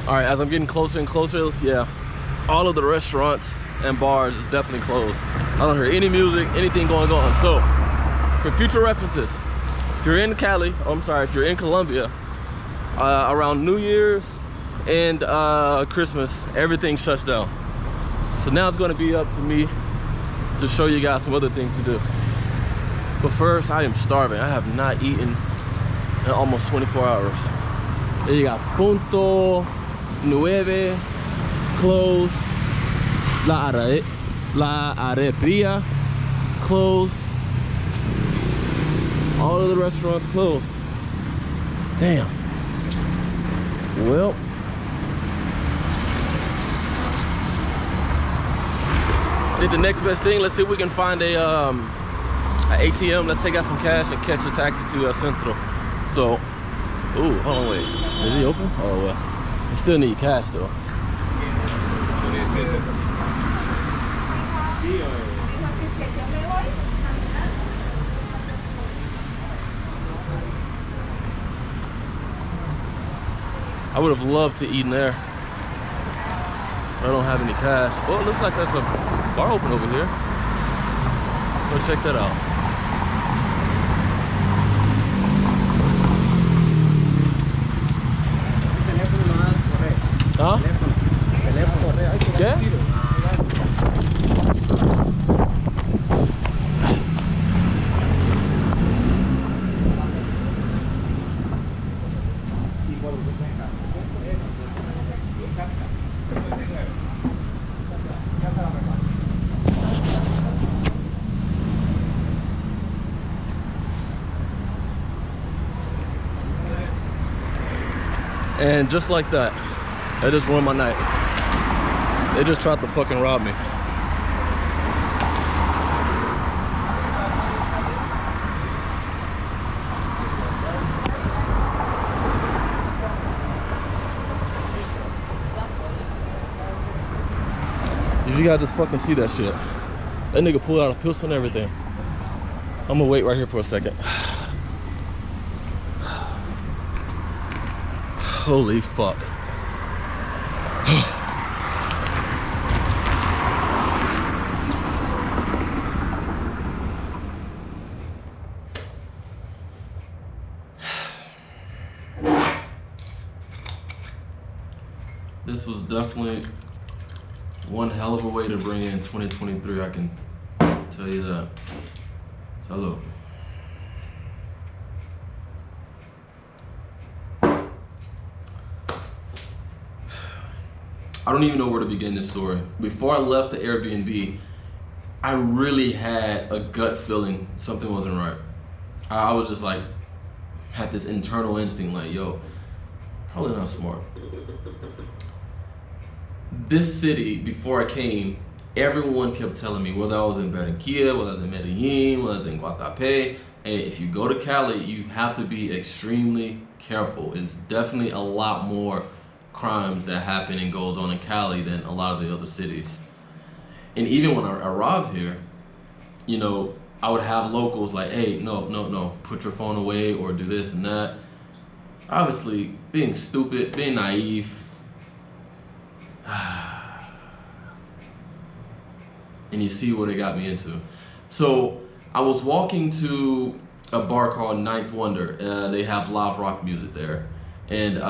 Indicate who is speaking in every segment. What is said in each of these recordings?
Speaker 1: All right, as I'm getting closer and closer, yeah, all of the restaurants and bars is definitely closed. I don't hear any music, anything going on. So, for future references, if you're in Cali, oh, I'm sorry, if you're in Colombia, around New Year's and Christmas, everything shuts down. So now it's gonna be up to me to show you guys some other things to do. But first, I am starving. I have not eaten in almost 24 hours. There you got Punto Nueve, closed. La Areperia, closed. All of the restaurants closed. Damn. Well, did the next best thing. Let's see if we can find a ATM. Let's take out some cash and catch a taxi to Centro. So, ooh, hold on, wait. Is he open? Oh well. I still need cash though. I would have loved to eat in there. I don't have any cash. Oh, it looks like there's a bar open over here. Go check that out. Huh? ¿Qué? And just like that, they just ruined my night. They just tried to fucking rob me. You gotta just fucking see that shit. That nigga pulled out a pistol and everything. I'm gonna wait right here for a second. Holy fuck. This was definitely one hell of a way to bring in 2023, I can tell you that. Salud. I don't even know where to begin this story. Before I left the Airbnb, I really had a gut feeling something wasn't right. I was just like, had this internal instinct like, yo, probably not smart. This city, before I came, everyone kept telling me, whether I was in Barranquilla, whether I was in Medellin, whether I was in Guatape, hey, if you go to Cali, you have to be extremely careful. It's definitely a lot more crimes that happen and goes on in Cali than a lot of the other cities. And even when I arrived here, you know, I would have locals like, hey, no, put your phone away or do this and that. Obviously, being stupid, being naive. And you see what it got me into. So I was walking to a bar called Ninth Wonder. They have live rock music there. And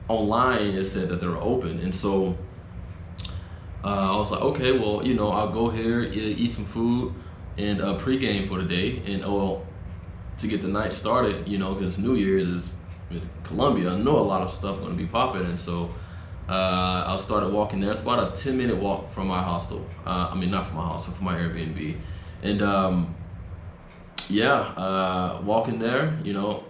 Speaker 1: online it said that they were open. And so I was like, okay, well, you know, I'll go here, eat some food and pregame for the day. And to get the night started, you know, because New Year's is Colombia. I know a lot of stuff going to be popping. And so I started walking there. It's about a 10-minute walk from my hostel. I mean, not from my hostel, from my Airbnb. And walking there, you know,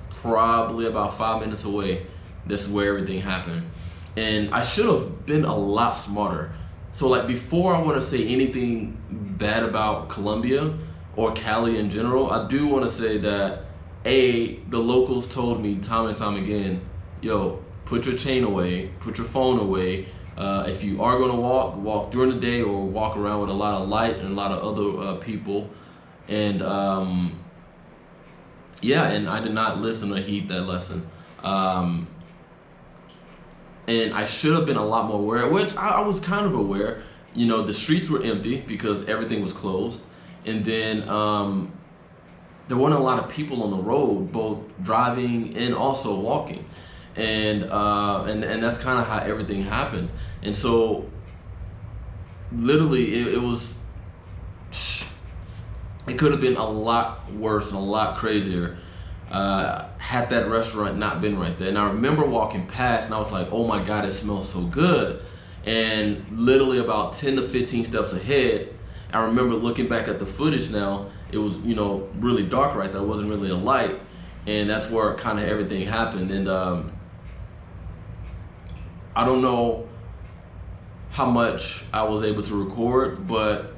Speaker 1: probably about 5 minutes away, this is where everything happened. And I should have been a lot smarter. So like before I want to say anything bad about Colombia or Cali in general, I do want to say that the locals told me time and time again, yo, put your chain away, put your phone away. If you are gonna walk during the day or walk around with a lot of light and a lot of other people. And and I did not listen or heed that lesson. And I should have been a lot more aware, which I was kind of aware. You know, the streets were empty because everything was closed. And then there weren't a lot of people on the road, both driving and also walking. And that's kind of how everything happened. And so literally it was, it could have been a lot worse and a lot crazier had that restaurant not been right there. And I remember walking past and I was like, oh my God, it smells so good. And literally about 10 to 15 steps ahead, I remember looking back at the footage now, it was, you know, really dark right there. It wasn't really a light. And that's where kind of everything happened. And I don't know how much I was able to record, but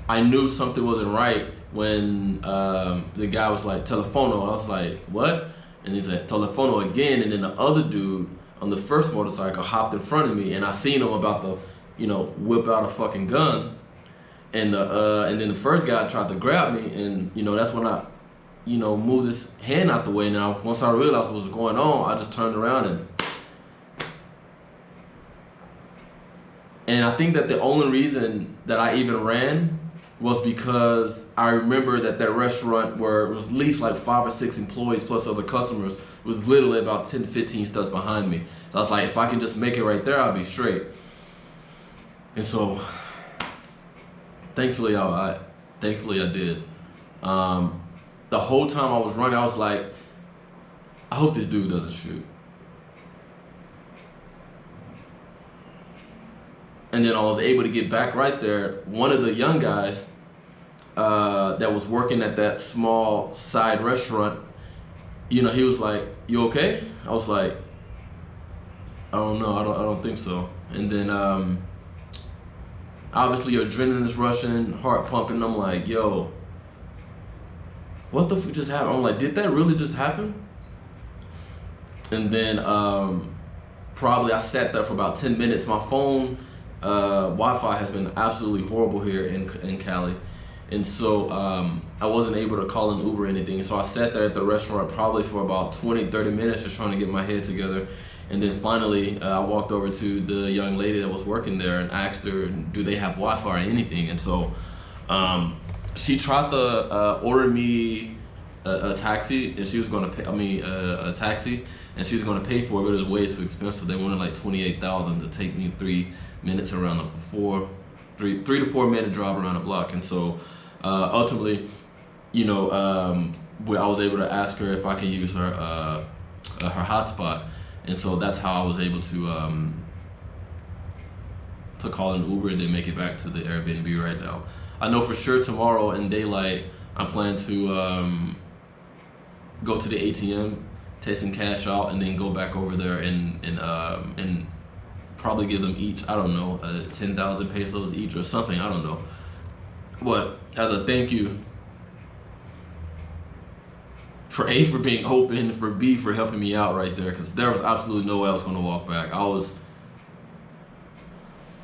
Speaker 1: I knew something wasn't right when the guy was like, telefono. I was like, what? And he said, telefono again. And then the other dude on the first motorcycle hopped in front of me, and I seen him about to, you know, whip out a fucking gun. And then the first guy tried to grab me, and, you know, that's when I, you know, moved his hand out the way. Now, once I realized what was going on, I just turned around and I think that the only reason that I even ran was because I remember that restaurant where it was at least like 5 or 6 employees plus other customers was literally about 10 to 15 steps behind me. So I was like, if I can just make it right there, I'll be straight. And so, thankfully I did. The whole time I was running, I was like, I hope this dude doesn't shoot. And then I was able to get back right there. One of the young guys that was working at that small side restaurant, you know, he was like, you okay? I was like, I don't know, I don't think so. And then obviously your adrenaline is rushing, heart pumping. I'm like, yo, what the fuck just happened? I'm like, did that really just happen? And then probably I sat there for about 10 minutes. My phone Wi-Fi has been absolutely horrible here in Cali, and so I wasn't able to call an Uber or anything. So I sat there at the restaurant probably for about 20-30 minutes just trying to get my head together. And then finally I walked over to the young lady that was working there and asked her, do they have Wi-Fi or anything? And so she tried to order me a taxi, and she was going to pay, a taxi, and she was going to pay for it, but it was way too expensive. They wanted like $28,000 to take me 3 minutes around the 3 to 4 minute drive around the block. And so ultimately, you know, I was able to ask her if I could use her hotspot, and so that's how I was able to call an Uber and then make it back to the Airbnb right now. I know for sure tomorrow in daylight I plan to go to the ATM, take some cash out, and then go back over there and probably give them each, I don't know, 10,000 pesos each or something, I don't know. But as a thank you for A, for being open, for B, for helping me out right there, because there was absolutely no way I was going to walk back. I was,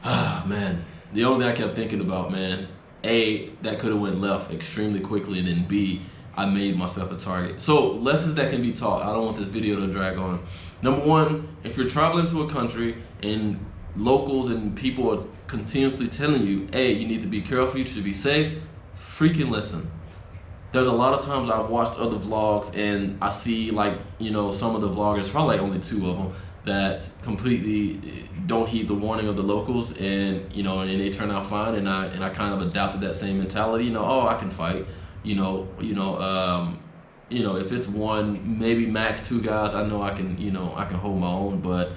Speaker 1: man, the only thing I kept thinking about, man, A, that could have went left extremely quickly, and then B, I made myself a target. So lessons that can be taught. I don't want this video to drag on. Number one, if you're traveling to a country and locals and people are continuously telling you, hey, you need to be careful, you should be safe, freaking listen. There's a lot of times I've watched other vlogs and I see, like, you know, some of the vloggers, probably like only 2 of them, that completely don't heed the warning of the locals, and, you know, and they turn out fine. And I kind of adapted that same mentality, you know, oh, I can fight. You know, if it's 1, maybe max 2 guys, I know I can, you know, I can hold my own. But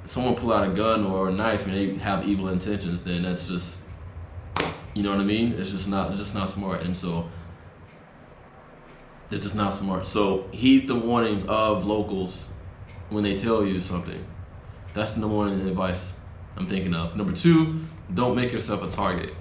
Speaker 1: someone pull out a gun or a knife and they have evil intentions, then that's just, you know what I mean? It's just not smart. And so it's just not smart. So heed the warnings of locals when they tell you something. That's the number 1 advice I'm thinking of. Number 2, don't make yourself a target.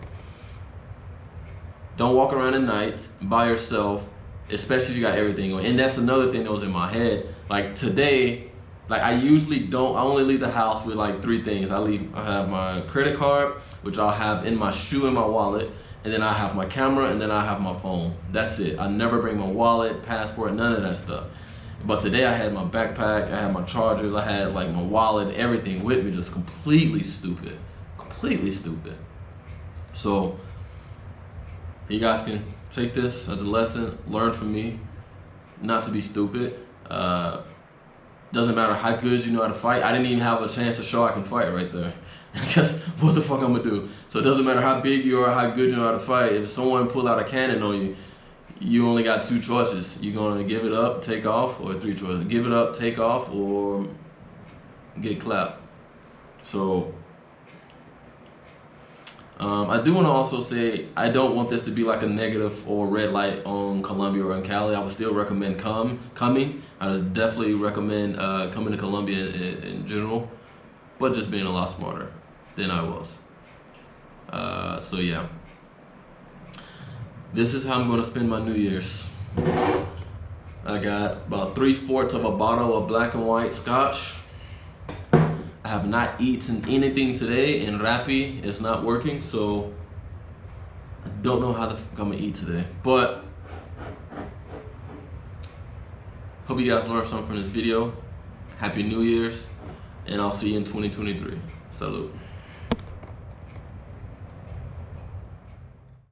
Speaker 1: Don't walk around at night by yourself, especially if you got everything on. And that's another thing that was in my head. Like today, like I only leave the house with like 3 things. I have my credit card, which I'll have in my shoe in my wallet, and then I have my camera, and then I have my phone. That's it. I never bring my wallet, passport, none of that stuff. But today I had my backpack, I had my chargers, I had like my wallet, everything with me, just completely stupid. Completely stupid. So you guys can take this as a lesson, learn from me, not to be stupid. Doesn't matter how good you know how to fight. I didn't even have a chance to show I can fight right there. Because what the fuck I'm gonna do? So it doesn't matter how big you are, how good you know how to fight. If someone pull out a cannon on you, you only got 2 choices. You're gonna give it up, take off, or 3 choices. Give it up, take off, or get clapped. So I do want to also say I don't want this to be like a negative or red light on Colombia or in Cali. I would still recommend coming. I would definitely recommend coming to Colombia in general, but just being a lot smarter than I was. So yeah, this is how I'm gonna spend my New Year's. I got about 3/4 of a bottle of black and white scotch. I have not eaten anything today, and Rappi is not working, so I don't know how the fuck I'm gonna eat today. But hope you guys learned something from this video. Happy New Year's, and I'll see you in 2023. Salute.